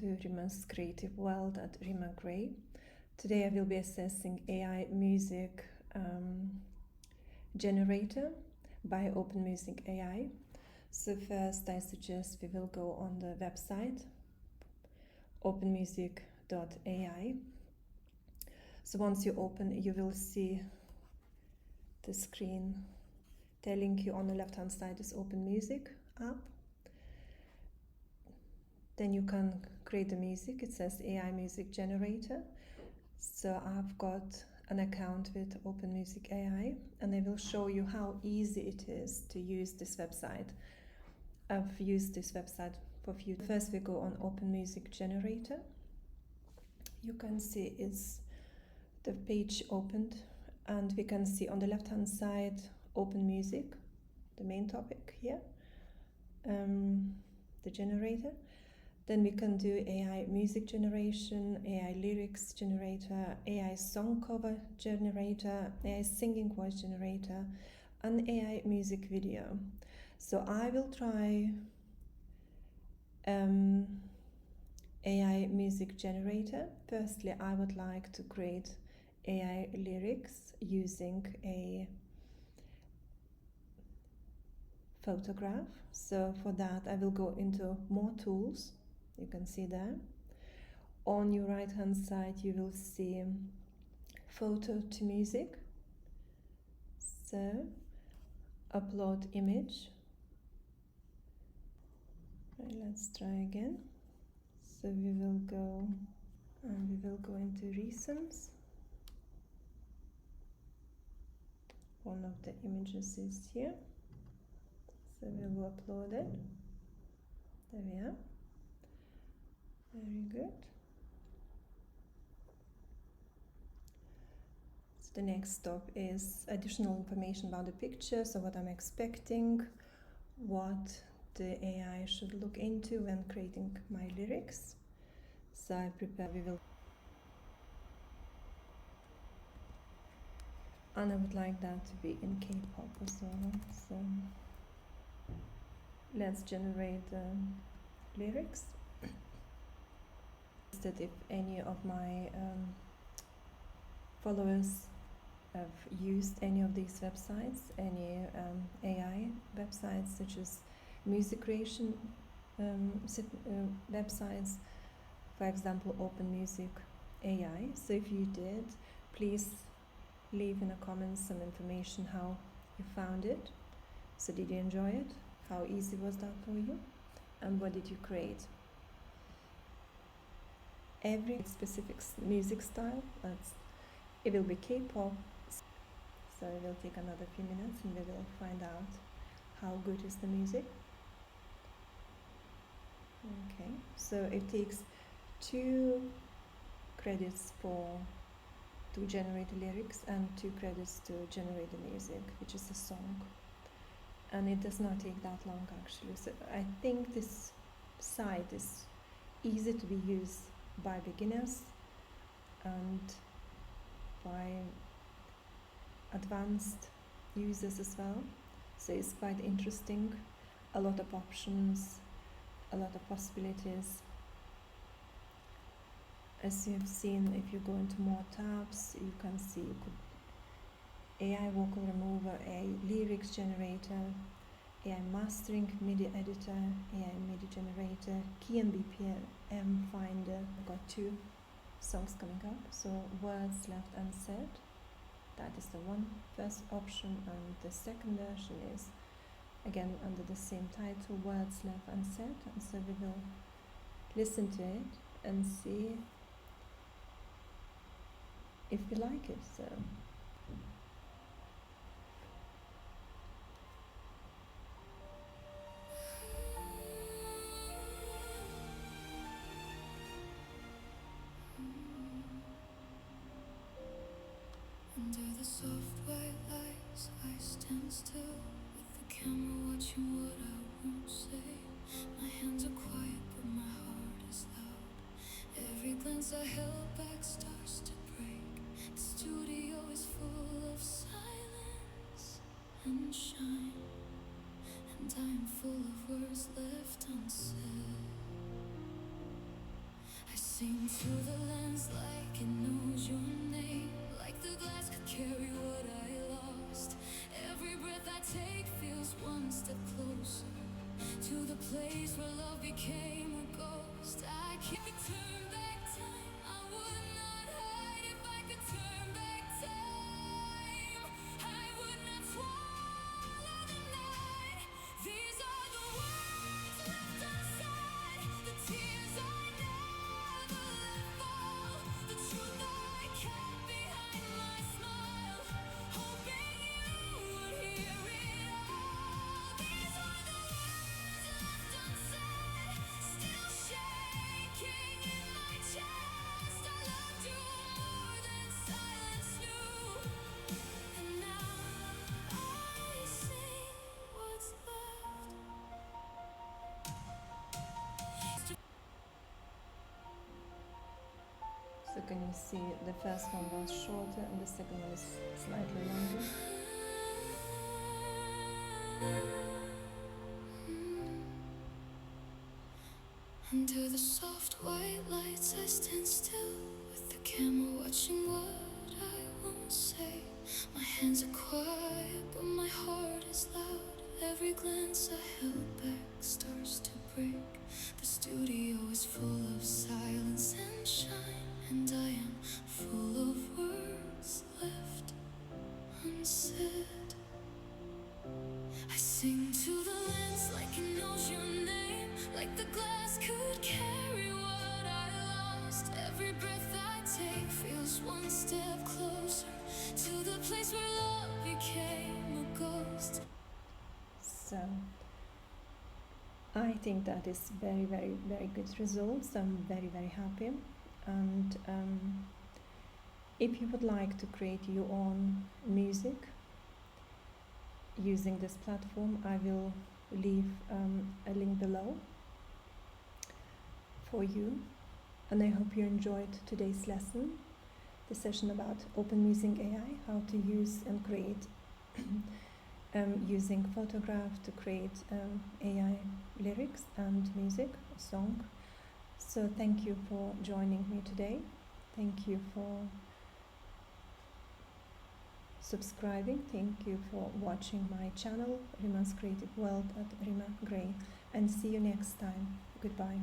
to Rima's creative world at Rima Gray. Today I will be assessing AI music generator by OpenMusic AI. So first I suggest we will go on the website openmusic.ai. So once you open, you will see the screen telling you on the left hand side is OpenMusic app. Then you can create the music. It says AI music generator. So I've got an account with OpenMusic AI, and I will show you how easy it is to use this website. I've used this website for a few. First we go on OpenMusic generator. You can see it's the page opened, and we can see on the left hand side OpenMusic, the main topic here, the generator. Then we can do AI music generation, AI lyrics generator, AI song cover generator, AI singing voice generator, and AI music video. So I will try AI music generator. Firstly, I would like to create AI lyrics using a photograph. So for that, I will go into more tools. You can see there. On your right hand side, you will see photo to music. So upload image. Right, let's try again. So we will go into recents. One of the images is here. So we will upload it. There we are. Very good. So the next stop is additional information about the picture, so what I'm expecting, what the AI should look into when creating my lyrics. So I prepare, and I would like that to be in K-pop as well. So let's generate the lyrics. That if any of my followers have used any of these websites, any AI websites such as music creation websites, for example OpenMusic AI. So if you did, please leave in the comments some information how you found it. So did you enjoy it? How easy was that for you? And what did you create? Every specific music style, it will be K-pop, so it will take another few minutes and we will find out how good is the music. Okay, so it takes 2 credits to generate the lyrics and 2 credits to generate the music, which is a song, and it does not take that long actually. So I think this site is easy to be used by beginners and by advanced users as well. So it's quite interesting, a lot of options, a lot of possibilities. As you have seen, if you go into more tabs, you can see AI vocal remover, AI lyrics generator, AI mastering, MIDI editor, AI MIDI generator, key and BPM finder. I've got 2 songs coming up. So words left unsaid, that is the first option, and the second version is again under the same title, words left unsaid. And so we will listen to it and see if we like it. So under the soft white lights, I stand still with the camera watching what I won't say. My hands are quiet, but my heart is loud. Every glance I held back starts to break. The studio is full of silence and shine, and I am full of words left unsaid. Sing to the lens like it knows your name, like the glass could carry what I lost. Every breath I take feels one step closer to the place where love became a ghost. I can't turn back time. I would not hide if I could turn back time. I would not swallow the night. These are the words left unsaid, the tears I never let fall, the truth I kept behind my smile, hoping you would hear it all. These are the words left unsaid, still shaking in my chest. I loved you more than silence knew, and now I sing what's left. So can you see the first one was shorter and the second one is slightly longer? Under the soft white lights I stand still, with the camera watching what I won't say. My hands are quiet but my heart is loud. Every glance I held back starts to break. The studio is full of silence and shine, and I am full of words left unsaid. I sing to the lens like it knows your name, like the glass could carry what I lost. Every breath I take feels one step closer to the place where love became a ghost. So I think that is very, very, very good results. I'm very, very happy. And if you would like to create your own music using this platform, I will leave a link below for you. And I hope you enjoyed today's lesson, the session about OpenMusic AI, how to use and create using photograph to create AI lyrics and music, a song. So thank you for joining me today. Thank you for subscribing. Thank you for watching my channel, Rima's Creative World at Rima Gray. And see you next time. Goodbye.